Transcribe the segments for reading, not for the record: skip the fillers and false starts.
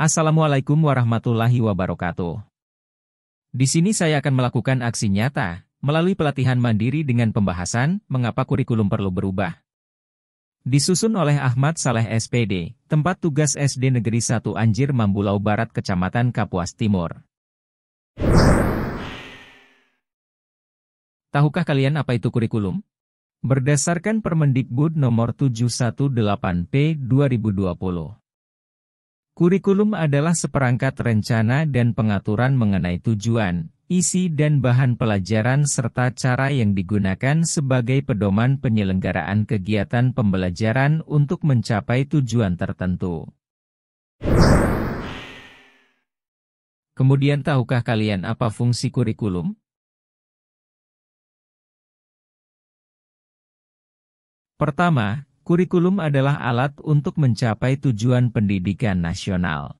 Assalamualaikum warahmatullahi wabarakatuh. Di sini saya akan melakukan aksi nyata, melalui pelatihan mandiri dengan pembahasan, mengapa kurikulum perlu berubah. Disusun oleh Ahmad Saleh SPD, tempat tugas SD Negeri 1 Anjir Mambulau Barat Kecamatan Kapuas Timur. Tahukah kalian apa itu kurikulum? Berdasarkan Permendikbud nomor 718/P 2020. Kurikulum adalah seperangkat rencana dan pengaturan mengenai tujuan, isi dan bahan pelajaran serta cara yang digunakan sebagai pedoman penyelenggaraan kegiatan pembelajaran untuk mencapai tujuan tertentu. Kemudian tahukah kalian apa fungsi kurikulum? Pertama, kurikulum adalah alat untuk mencapai tujuan pendidikan nasional.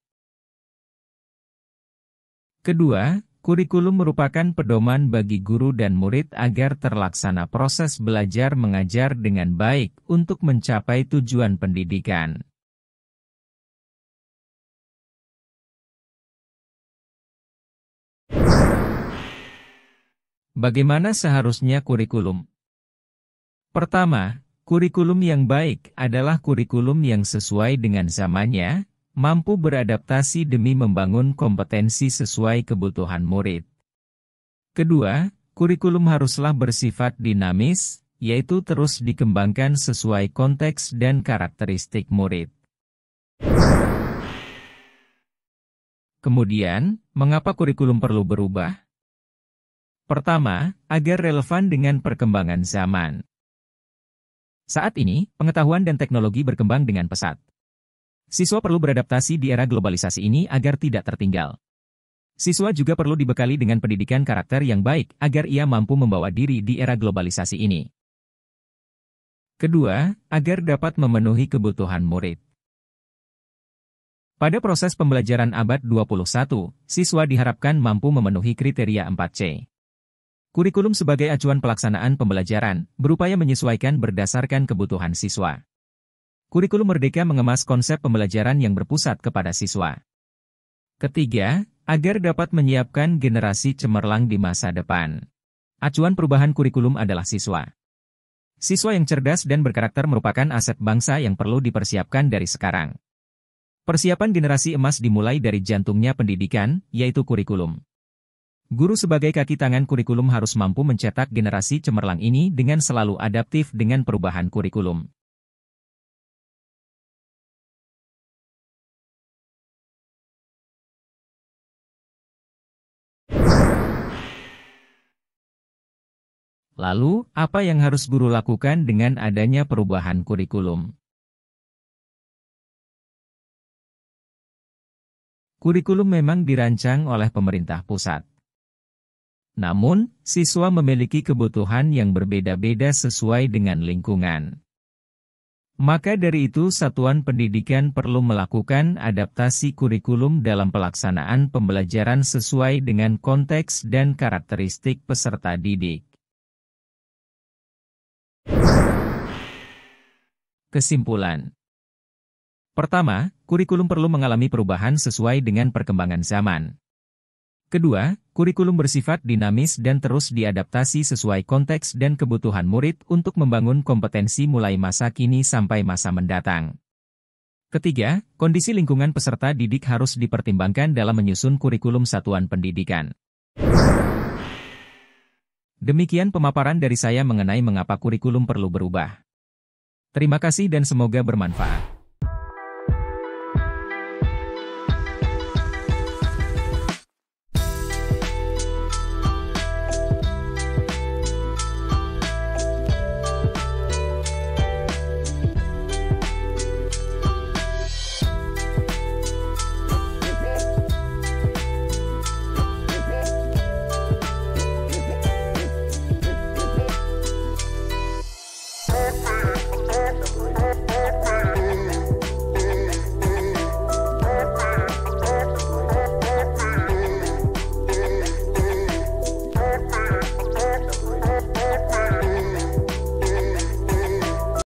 Kedua, kurikulum merupakan pedoman bagi guru dan murid agar terlaksana proses belajar mengajar dengan baik untuk mencapai tujuan pendidikan. Bagaimana seharusnya kurikulum? Pertama, kurikulum yang baik adalah kurikulum yang sesuai dengan zamannya, mampu beradaptasi demi membangun kompetensi sesuai kebutuhan murid. Kedua, kurikulum haruslah bersifat dinamis, yaitu terus dikembangkan sesuai konteks dan karakteristik murid. Kemudian, mengapa kurikulum perlu berubah? Pertama, agar relevan dengan perkembangan zaman. Saat ini, pengetahuan dan teknologi berkembang dengan pesat. Siswa perlu beradaptasi di era globalisasi ini agar tidak tertinggal. Siswa juga perlu dibekali dengan pendidikan karakter yang baik agar ia mampu membawa diri di era globalisasi ini. Kedua, agar dapat memenuhi kebutuhan murid. Pada proses pembelajaran abad 21, siswa diharapkan mampu memenuhi kriteria 4C. Kurikulum sebagai acuan pelaksanaan pembelajaran, berupaya menyesuaikan berdasarkan kebutuhan siswa. Kurikulum Merdeka mengemas konsep pembelajaran yang berpusat kepada siswa. Ketiga, agar dapat menyiapkan generasi cemerlang di masa depan. Acuan perubahan kurikulum adalah siswa. Siswa yang cerdas dan berkarakter merupakan aset bangsa yang perlu dipersiapkan dari sekarang. Persiapan generasi emas dimulai dari jantungnya pendidikan, yaitu kurikulum. Guru sebagai kaki tangan kurikulum harus mampu mencetak generasi cemerlang ini dengan selalu adaptif dengan perubahan kurikulum. Lalu, apa yang harus guru lakukan dengan adanya perubahan kurikulum? Kurikulum memang dirancang oleh pemerintah pusat. Namun, siswa memiliki kebutuhan yang berbeda-beda sesuai dengan lingkungan. Maka dari itu satuan pendidikan perlu melakukan adaptasi kurikulum dalam pelaksanaan pembelajaran sesuai dengan konteks dan karakteristik peserta didik. Kesimpulan. Pertama, kurikulum perlu mengalami perubahan sesuai dengan perkembangan zaman. Kedua, kurikulum bersifat dinamis dan terus diadaptasi sesuai konteks dan kebutuhan murid untuk membangun kompetensi mulai masa kini sampai masa mendatang. Ketiga, kondisi lingkungan peserta didik harus dipertimbangkan dalam menyusun kurikulum satuan pendidikan. Demikian pemaparan dari saya mengenai mengapa kurikulum perlu berubah. Terima kasih dan semoga bermanfaat.